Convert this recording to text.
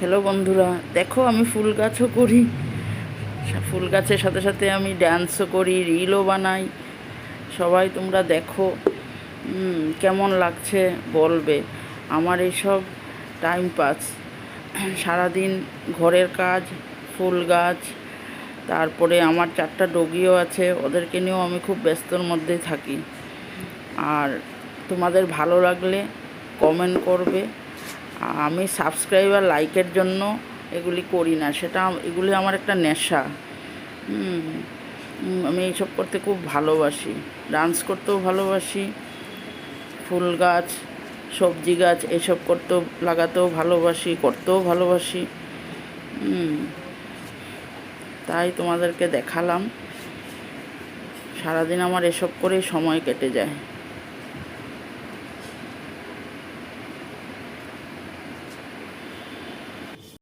Hello বন্ধুরা, দেখো আমি ফুল গাছও করি। ফুল গাছের সাথে সাথে আমি ডান্সও করি, রিলও বানাই। সবাই তোমরা দেখো, কেমন লাগছে বলবে। আমার এইসব টাইম পাস। সারাদিন ঘরের কাজ, ফুল গাছ, তারপরে আমার 4টা ডগিও আছে, ওদেরকে নিয়েও আমি খুব ব্যস্তর মধ্যে থাকি। আর তোমাদের ভালো লাগলে কমেন্ট করবে। আমি সাবস্ক্রাইব আর লাইকের জন্য এগুলি করি না, এগুলি আমার একটা নেশা। আমি এইসব করতে খুব ভালোবাসি, ডান্স করতেও ভালোবাসি, ফুল গাছ, সবজি গাছ এসব লাগাতেও ভালোবাসি, করতেও ভালোবাসি। তাই তোমাদেরকে দেখালাম। সারাদিন আমার এসব করেই সময় কেটে যায়।